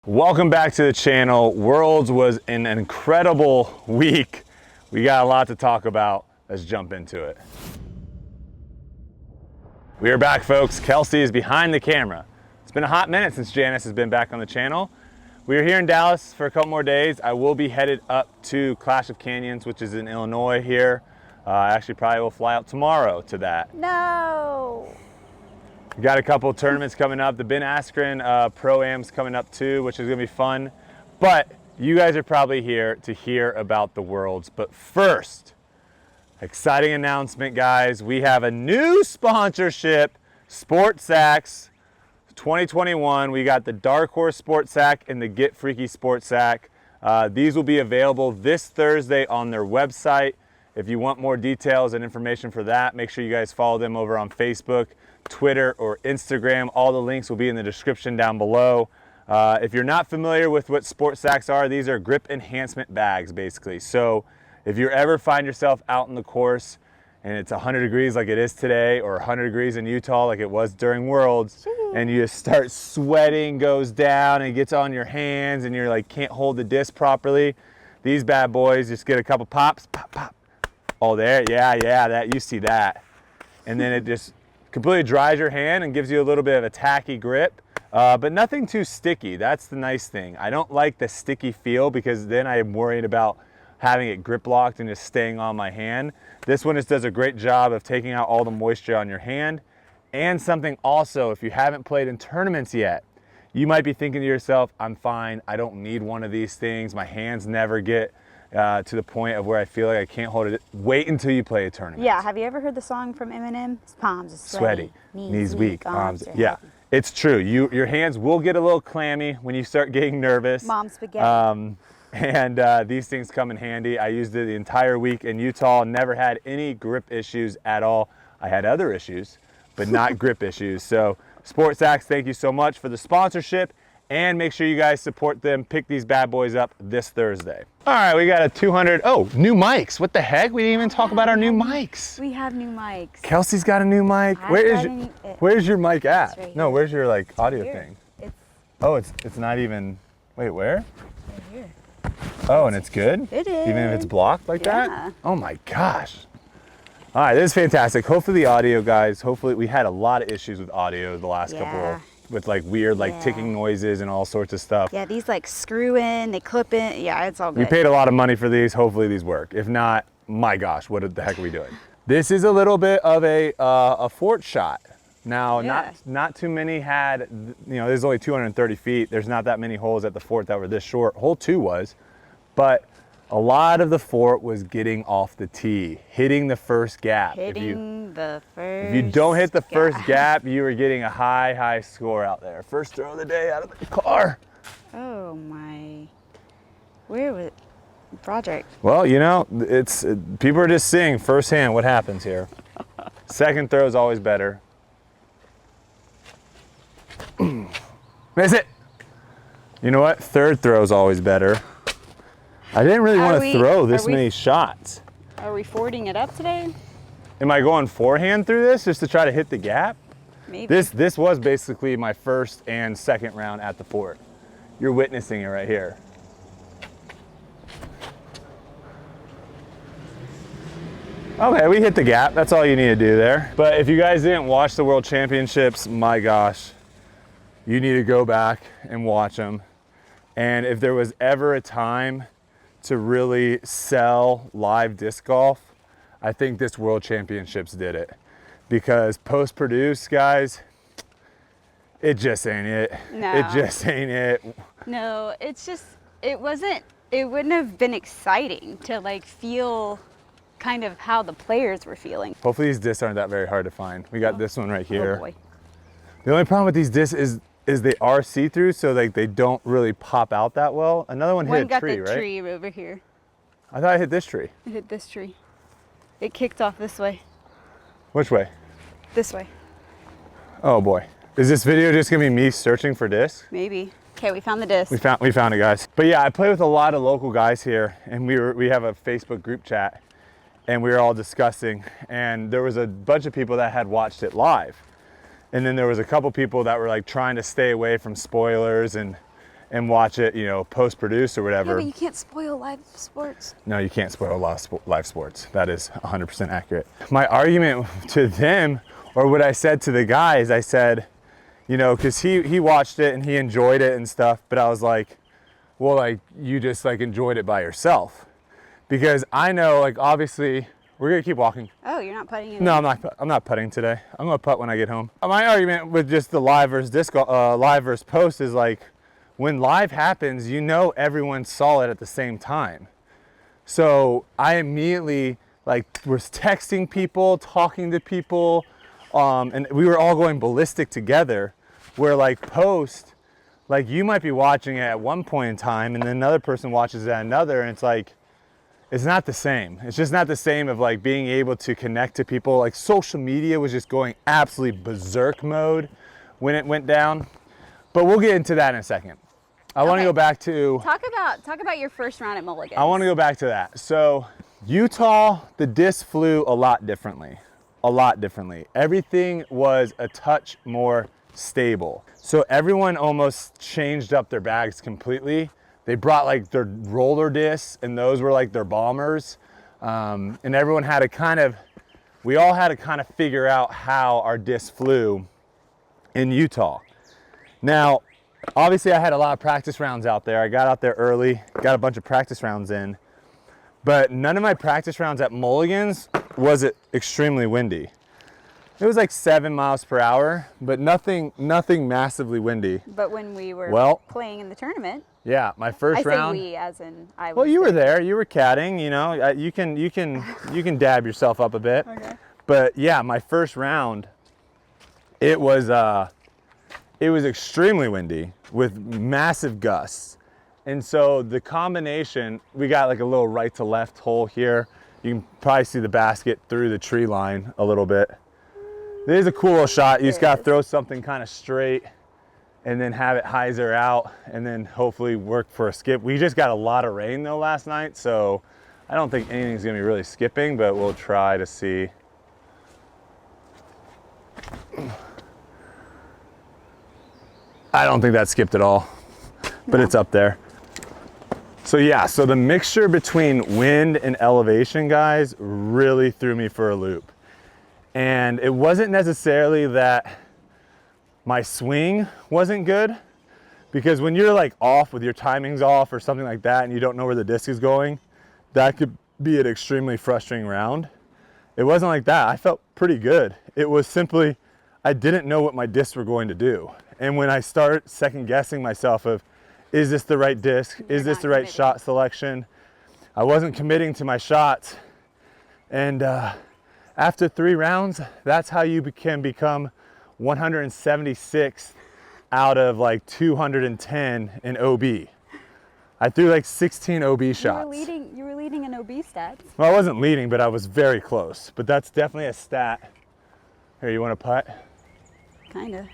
Welcome back to the channel. Worlds was an incredible week. We got a lot to talk about. Let's jump into it. We are back, folks. Kelsey is behind the camera. It's been a hot minute since Janice has been back on the channel. We are here in Dallas for a couple more days. I will be headed up to Clash of Canyons, which is in Illinois here. I actually probably will fly out tomorrow to that. No. We got a couple tournaments coming up. The Ben Askren Pro-Am's coming up too, which is gonna be fun. But you guys are probably here to hear about the Worlds. But first, exciting announcement, guys. We have a new sponsorship, Sportsacks 2021. We got the Darkhorse Sportsack and the Get Freaky Sportsack. These will be available this Thursday on their website. If you want more details and information for that, make sure you guys follow them over on Facebook, Twitter, or Instagram. All the links will be in the description down below. If you're not familiar with what Sportsacks are, these are grip enhancement bags, basically. So if you ever find yourself out in the course and it's 100 degrees like it is today, or 100 degrees in Utah like it was during Worlds, and you just start sweating, goes down, and it gets on your hands, and you're like, can't hold the disc properly, these bad boys just get a couple pops, pop, pop. Oh, there, yeah, that, you see that. And then it just completely dries your hand and gives you a little bit of a tacky grip, but nothing too sticky. That's the nice thing. I don't like the sticky feel because then I am worried about having it grip locked and just staying on my hand. This one just does a great job of taking out all the moisture on your hand. And something also, if you haven't played in tournaments yet, you might be thinking to yourself, I'm fine, I don't need one of these things. My hands never get to the point of where I feel like I can't hold it. Wait until you play a tournament. Yeah, have you ever heard the song from Eminem? His palms are sweaty, knees weak, arms. Yeah, it's true. Your hands will get a little clammy when you start getting nervous. Mom spaghetti. And these things come in handy. I used it the entire week in Utah, never had any grip issues at all. I had other issues, but not grip issues. So Sportsacks, thank you so much for the sponsorship. And make sure you guys support them. Pick these bad boys up this Thursday. All right, we got a 200, new mics. What the heck? We didn't even talk about our new mics. We have new mics. Kelsey's got a new mic. Where's your mic at? Right no, where's your like audio here. thing? It's not even, wait, where? Right here. Oh, and it's good? It is. Even if it's blocked like Yeah. that? Oh my gosh. All right, this is fantastic. Hopefully the audio, guys, we had a lot of issues with audio the last couple with like weird ticking noises and all sorts of stuff. Yeah, these like screw in, they clip in. Yeah, it's all good. We paid a lot of money for these. Hopefully these work. If not, my gosh, what the heck are we doing? This is a little bit of a fort shot. Now, not too many had, there's only 230 feet. There's not that many holes at the fort that were this short. Hole 2 was, but a lot of the fort was getting off the tee, hitting the first gap. If you don't hit the first gap, you were getting a high score out there. First throw of the day out of the car. Oh my, where was it? Project? Well, it's people are just seeing firsthand what happens here. Second throw is always better. Miss it. You know what? Third throw is always better. I didn't really want to throw this many shots. Are we forwarding it up today? Am I going forehand through this just to try to hit the gap? Maybe. This was basically my first and second round at the fort. You're witnessing it right here. Okay, we hit the gap. That's all you need to do there. But if you guys didn't watch the World Championships, my gosh, you need to go back and watch them. And if there was ever a time to really sell live disc golf, I think this World Championships did it. Because post-produce, guys, it just ain't it. No. It just ain't it. No, it's just, it wouldn't have been exciting to feel kind of how the players were feeling. Hopefully these discs aren't that very hard to find. We got this one right here. Oh boy. The only problem with these discs is they are see-through, so they don't really pop out that well. Another one hit a tree, right? One got the tree over here. I thought I hit this tree. It hit this tree. It kicked off this way. Which way? This way. Oh boy. Is this video just gonna be me searching for discs? Maybe. Okay, we found the disc. We found it, guys. But yeah, I play with a lot of local guys here, and we have a Facebook group chat, and we were all discussing, and there was a bunch of people that had watched it live. And then there was a couple people that were trying to stay away from spoilers and and watch it, you know, post-produce or Yeah, whatever. but you can't spoil live sports. No, you can't spoil live sports. That is 100% accurate. My argument to them, or what I said to the guys, I said, you know, because he watched it and he enjoyed it and stuff, but I was like, well, like, you just like enjoyed it by yourself. Because I know, like, obviously, we're gonna keep walking. Oh, you're not putting it No, in? I'm not putting today. I'm gonna putt when I get home. My argument with just the live versus post is like, when live happens, you know everyone saw it at the same time. So I immediately like was texting people, talking to people, and we were all going ballistic together. Where like post, like you might be watching it at one point in time, and then another person watches it at another, and it's like, it's not the same. It's just not the same of like being able to connect to people. Like social media was just going absolutely berserk mode when it went down. But we'll get into that in a second. I want to go back to talk about your first round at Mulligan. I want to go back to that. So Utah, the disc flew a lot differently. Everything was a touch more stable. So everyone almost changed up their bags completely. They brought like their roller discs, and those were like their bombers. And everyone had to we all had to kind of figure out how our disc flew in Utah. Now, obviously I had a lot of practice rounds out there. I got out there early, got a bunch of practice rounds in, but none of my practice rounds at Mulligan's was it extremely windy. It was like 7 miles per hour, but nothing massively windy. But when we were playing in the tournament, yeah, my first round. I say we, as in I was. Well, you were there. You were caddying. You know, you can dab yourself up a bit. Okay. But yeah, my first round, it was extremely windy with massive gusts. And so the combination, we got like a little right to left hole here. You can probably see the basket through the tree line a little bit. It is a cool little shot. You just got to throw something kind of straight and then have it hyzer out and then hopefully work for a skip. We just got a lot of rain though last night, so I don't think anything's gonna be really skipping, but we'll try to see. I don't think that skipped at all, but it's up there. So yeah, so the mixture between wind and elevation, guys, really threw me for a loop. And it wasn't necessarily that my swing wasn't good, because when you're like off with your timings off or something like that and you don't know where the disc is going, that could be an extremely frustrating round. It wasn't like that. I felt pretty good. It was simply, I didn't know what my discs were going to do. And when I start second guessing myself of, is this the right disc? Is this the right shot selection? I wasn't committing to my shots. And after 3 rounds, that's how you can become 176th out of like 210 in OB. I threw like 16 OB shots. You were leading in OB stats. Well, I wasn't leading, but I was very close. But that's definitely a stat. Here, you want to putt? Kinda.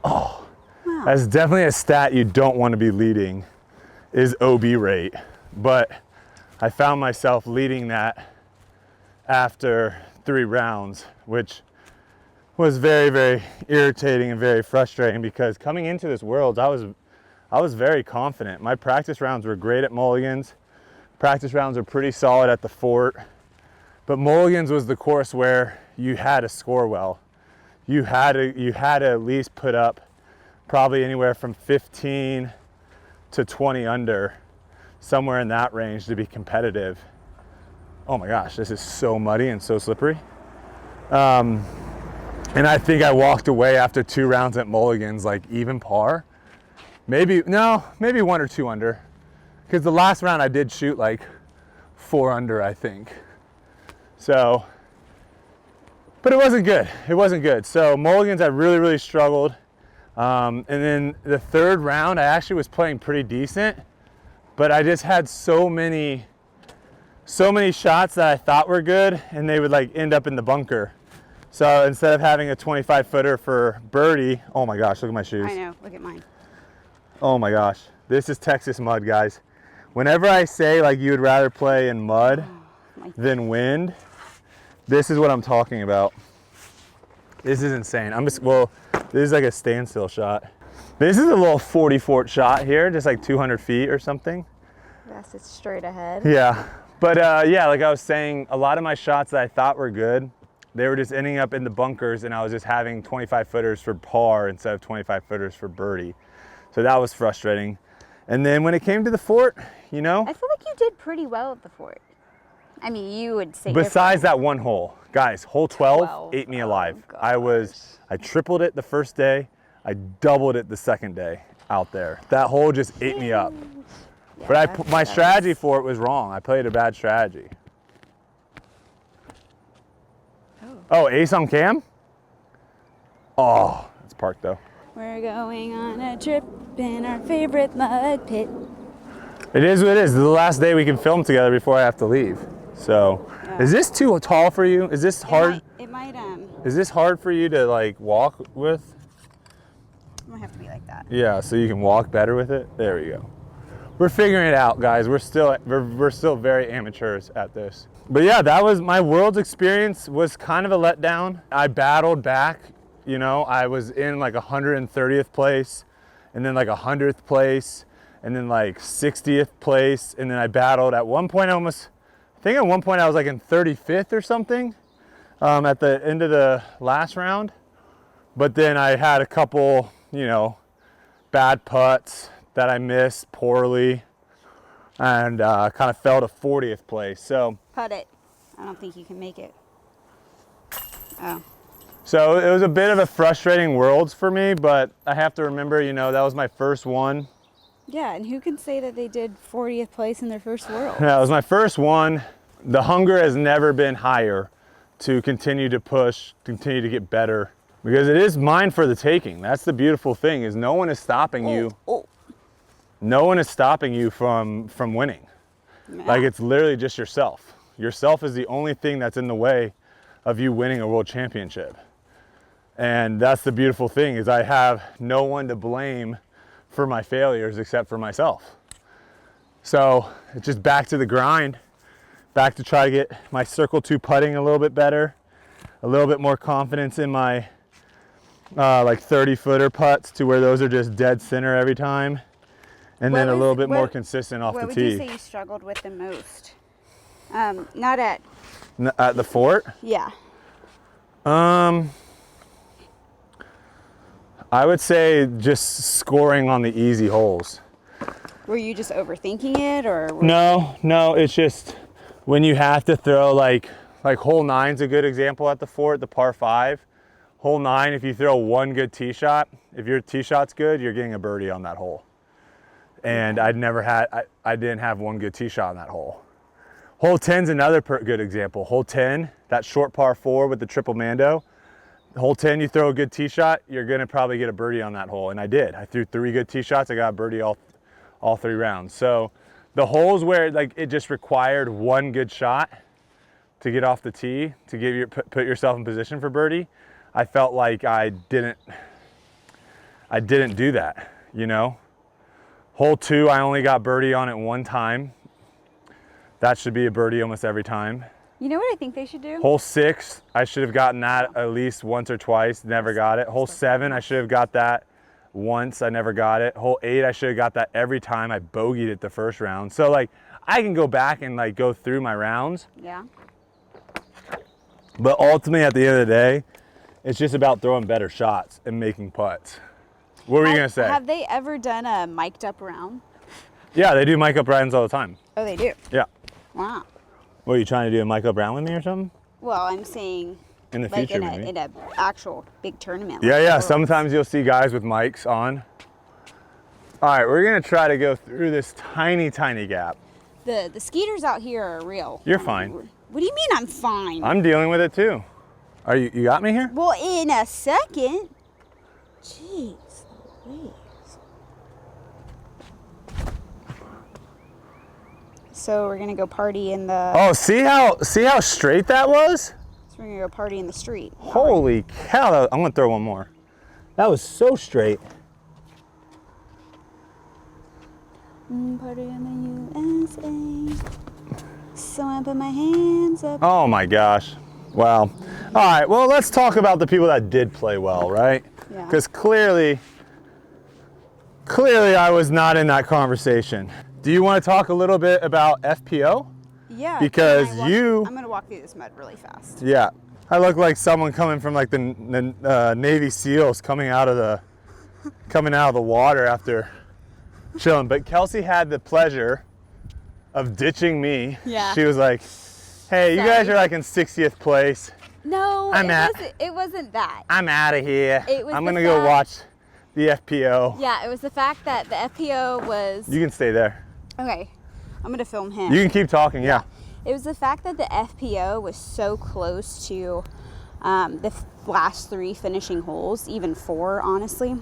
Oh, wow. That's definitely a stat you don't want to be leading, is OB rate. But I found myself leading that after 3 rounds, which was very, very irritating and very frustrating, because coming into this Worlds, I was very confident. My practice rounds were great at Mulligan's. Practice rounds were pretty solid at the Fort. But Mulligan's was the course where you had to score well. You had to at least put up probably anywhere from 15 to 20 under, somewhere in that range, to be competitive. Oh my gosh, this is so muddy and so slippery. And I think I walked away after 2 rounds at Mulligan's like even par. Maybe 1 or 2 under. Because the last round I did shoot like 4 under, I think. So, but it wasn't good. It wasn't good. So Mulligan's, I really, really struggled. And then the 3rd round, I actually was playing pretty decent, but I just had so many shots that I thought were good, and they would like end up in the bunker. So instead of having a 25 footer for birdie, oh my gosh, look at my shoes. I know, look at mine. Oh my gosh, this is Texas mud, guys. Whenever I say like you would rather play in mud than wind, this is what I'm talking about. This is insane. This is like a standstill shot. This is a little 40-foot shot here, just like 200 feet or something. Yes, it's straight ahead. Yeah, but yeah, like I was saying, a lot of my shots that I thought were good, they were just ending up in the bunkers, and I was just having 25-footers for par instead of 25-footers for birdie. So that was frustrating. And then when it came to the fort, you know, I feel like you did pretty well at the fort. I mean, you would say besides that one hole, guys, hole 12 12. ate me alive. Oh, I tripled it the first day, I doubled it the second day out there. That hole just ate me up. Yeah, But my strategy for it was wrong. I played a bad strategy. Oh, ace on cam? Oh, it's parked though. We're going on a trip in our favorite mud pit. It is what it is. This is the last day we can film together before I have to leave. So, Is this too tall for you? Is this hard? It might Is this hard for you to like walk with? It might have to be like that. Yeah, so you can walk better with it. There we go. We're figuring it out, guys. We're still very amateurs at this. But yeah, that was my Worlds experience. Was kind of a letdown. I battled back. You know, I was in like 130th place, and then like 100th place, and then like 60th place, and then I battled at one point. I think at one point I was like in 35th or something at the end of the last round. But then I had a couple, you know, bad putts that I missed poorly, and kind of fell to 40th place. So Putt it. I don't think you can make it. Oh. So it was a bit of a frustrating Worlds for me, but I have to remember, you know, that was my first one. Yeah, and who can say that they did 40th place in their first World? Yeah, it was my first one. The hunger has never been higher to continue to push, continue to get better, because it is mine for the taking. That's the beautiful thing, is no one is stopping you. No one is stopping you from winning. Yeah. Like, it's literally just yourself. Yourself is the only thing that's in the way of you winning a world championship. And that's the beautiful thing, is I have no one to blame for my failures except for myself. So it's just back to the grind, back to try to get my circle 2 putting a little bit better, a little bit more confidence in my like 30-footer putts, to where those are just dead center every time. And then a little bit more consistent off the tee. What would you say you struggled with the most? Not at the fort? Yeah. I would say just scoring on the easy holes. Were you just overthinking it, or? No, it's just when you have to throw like hole 9's a good example at the fort, the par 5. Hole 9, if you throw one good tee shot, if your tee shot's good, you're getting a birdie on that hole. And I didn't have one good tee shot on that hole. Hole 10's another good example. Hole 10, that short par 4 with the triple mando. Hole 10, you throw a good tee shot, you're gonna probably get a birdie on that hole. And I did. I threw 3 good tee shots, I got a birdie all 3 rounds. So the holes where like it just required one good shot to get off the tee, to put yourself in position for birdie, I felt like I didn't do that, you know? Hole 2, I only got birdie on it one time. That should be a birdie almost every time. You know what I think they should do? Hole 6, I should have gotten that at least once or twice, never got it. Hole 7, I should have got that once, I never got it. Hole 8, I should have got that every time. I bogeyed it the first round. So like, I can go back and like go through my rounds. Yeah. But ultimately at the end of the day, it's just about throwing better shots and making putts. What were you gonna say? Have they ever done a mic'd up round? Yeah, they do mic up rounds all the time. Oh, they do? Yeah. Wow. What, are you trying to do a mic up round with me or something? Well, I'm saying In the like future, in a actual big tournament. Yeah, like yeah. Worlds. Sometimes you'll see guys with mics on. All right, we're gonna try to go through this tiny, tiny gap. The skeeters out here are real. You're fine. What do you mean I'm fine? I'm dealing with it too. Are you got me here? Well, in a second. Jeez Louise. So we're gonna go party in the. Oh, see how straight that was? So we're gonna go party in the street. Holy cow! I'm gonna throw one more. That was so straight. Party in the USA. So I put my hands up. Oh my gosh. Wow. All right, well, let's talk about the people that did play well, right? Yeah. Because clearly Clearly, I was not in that conversation. Do you want to talk a little bit about FPO? Yeah. Because I'm going to walk through this mud really fast. Yeah. I look like someone coming from like the Navy SEALs coming out of the water after chilling. But Kelsey had the pleasure of ditching me. Yeah. She was like, hey, you guys are like in 60th place. No, it wasn't that. I'm out of here. I'm going to go watch the FPO. Yeah, it was the fact that the FPO was... You can stay there. Okay. I'm going to film him. You can keep talking, yeah. It was the fact that the FPO was so close to the last 3 finishing holes, even 4, honestly.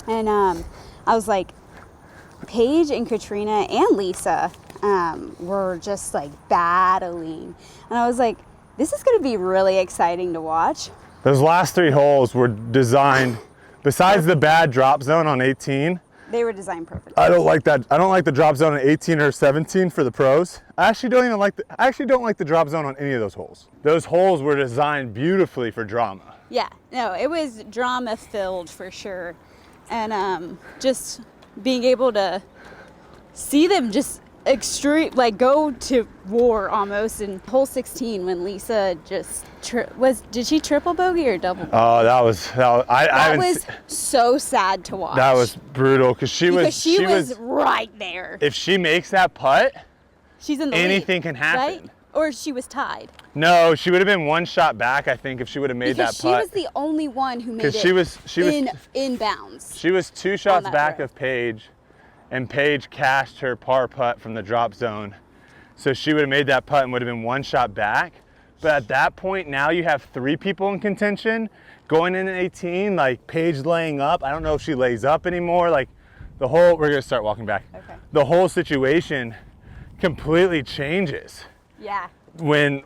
And I was like, Paige and Katrina and Lisa were just like battling. And I was like, this is going to be really exciting to watch. Those last 3 holes were designed, besides the bad drop zone on 18, they were designed perfectly. I don't like that. I don't like the drop zone on 18 or 17 for the pros. I actually don't like the drop zone on any of those holes. Those holes were designed beautifully for drama. Yeah, no, it was drama filled for sure. And just being able to see them just go to war almost in hole 16 when Lisa just did she triple bogey or double bogey? Oh, that was so sad to watch. That was brutal because she was right there. If she makes that putt, she's in the anything lead, can happen. right? Or she was tied. No, she would have been 1 shot back, I think, if she would have made that putt. She was the only one who made it in bounds. She was 2 shots back of Paige, and Paige cashed her par putt from the drop zone. So she would have made that putt and would have been 1 shot back. But at that point, now you have 3 people in contention going in at 18, like Paige laying up. I don't know if she lays up anymore. Like we're gonna start walking back. Okay. The whole situation completely changes. Yeah. When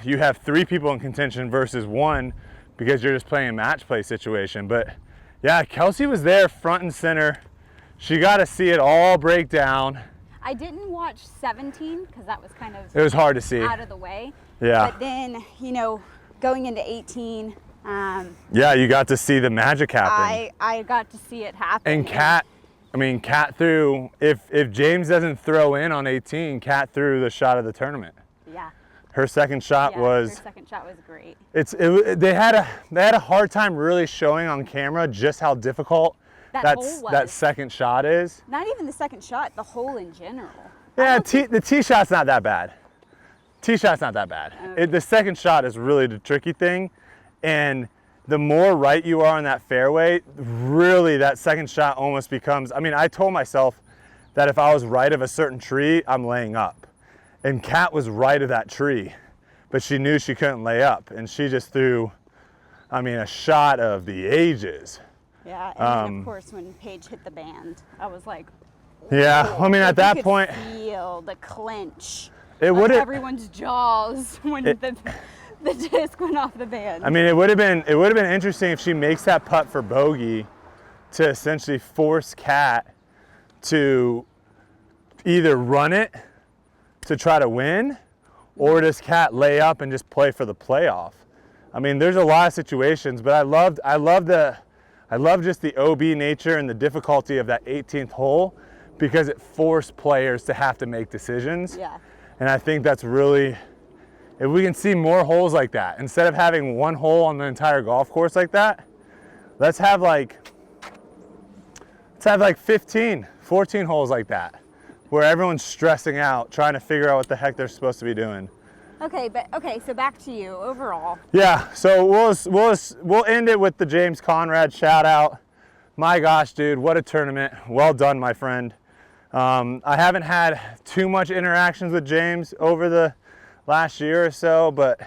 you have 3 people in contention versus 1 because you're just playing a match play situation. But yeah, Kelsey was there front and center. She got to see it all break down. I didn't watch 17 because that was kind of it was hard to see out of the way. Yeah. But then, going into 18. Yeah, you got to see the magic happen. I got to see it happen. And Kat threw, if James doesn't throw in on 18, Kat threw the shot of the tournament. Yeah. Her second shot was. Her second shot was great. They had a hard time really showing on camera just how difficult that second shot is. Not even the second shot, the hole in general. Yeah, the tee shot's not that bad. Tee shot's not that bad. Okay. The second shot is really the tricky thing, and the more right you are on that fairway, really that second shot almost becomes. I mean, I told myself that if I was right of a certain tree, I'm laying up, and Kat was right of that tree, but she knew she couldn't lay up, and she just threw, a shot of the ages. Yeah, and then of course when Paige hit the band, I was like, yeah, at that point, feel the clench. It would have everyone's jaws when the disc went off the band. It would have been interesting if she makes that putt for bogey to essentially force Kat to either run it to try to win, or does Kat lay up and just play for the playoff? There's a lot of situations, but I love just the OB nature and the difficulty of that 18th hole because it forced players to have to make decisions. Yeah. And I think that's really, if we can see more holes like that, instead of having 1 hole on the entire golf course like that, let's have like 15, 14 holes like that, where everyone's stressing out, trying to figure out what the heck they're supposed to be doing. Okay, so back to you overall. Yeah, so we'll end it with the James Conrad shout out. My gosh, dude, what a tournament. Well done, my friend. I haven't had too much interactions with James over the last year or so, but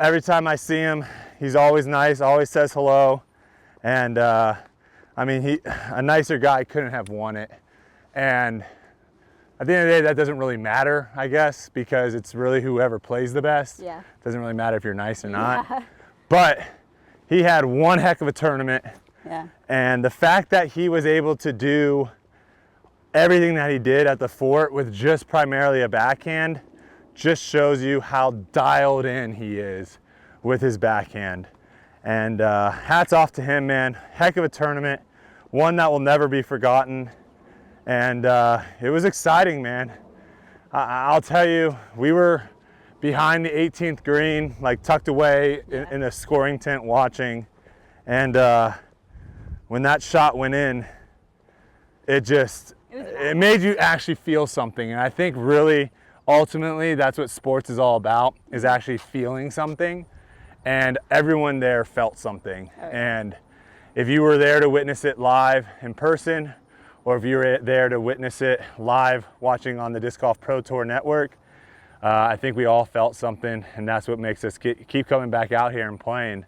every time I see him, he's always nice, always says hello. And a nicer guy couldn't have won it. And at the end of the day, that doesn't really matter, I guess, because it's really whoever plays the best. Yeah. It doesn't really matter if you're nice or not. Yeah. But he had one heck of a tournament. Yeah. And the fact that he was able to do everything that he did at the fort with just primarily a backhand just shows you how dialed in he is with his backhand. And hats off to him, man. Heck of a tournament. one that will never be forgotten. And it was exciting, man. I'll tell you, we were behind the 18th green, like tucked away in a scoring tent watching. And when that shot went in, it made you actually feel something. And I think really, ultimately, that's what sports is all about, is actually feeling something. And everyone there felt something. Oh, yeah. And if you were there to witness it live in person, or if you were there to witness it live watching on the Disc Golf Pro Tour Network, I think we all felt something, and that's what makes us keep coming back out here and playing.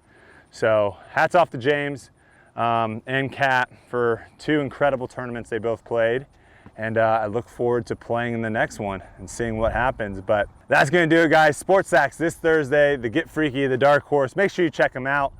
So hats off to James and Kat for 2 incredible tournaments they both played. And I look forward to playing in the next one and seeing what happens. But that's gonna do it, guys. Sportsacks this Thursday, the Get Freaky, the Darkhorse. Make sure you check them out.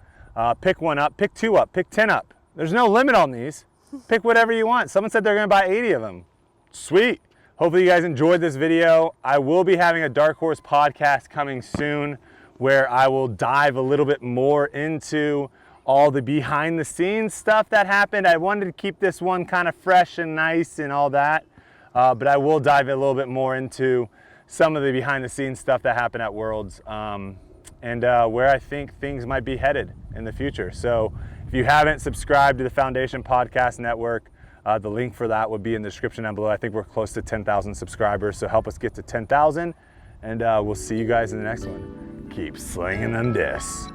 Pick 1 up, pick 2 up, pick 10 up. There's no limit on these. Pick whatever you want. Someone said they're gonna buy 80 of them. Sweet. Hopefully you guys enjoyed this video. I will be having a Darkhorse podcast coming soon where I will dive a little bit more into all the behind the scenes stuff that happened. I wanted to keep this one kind of fresh and nice and all that, but I will dive a little bit more into some of the behind the scenes stuff that happened at Worlds and where I think things might be headed in the future. So if you haven't subscribed to the Foundation Podcast Network, the link for that would be in the description down below. I think we're close to 10,000 subscribers, so help us get to 10,000, and we'll see you guys in the next one. Keep slinging them discs.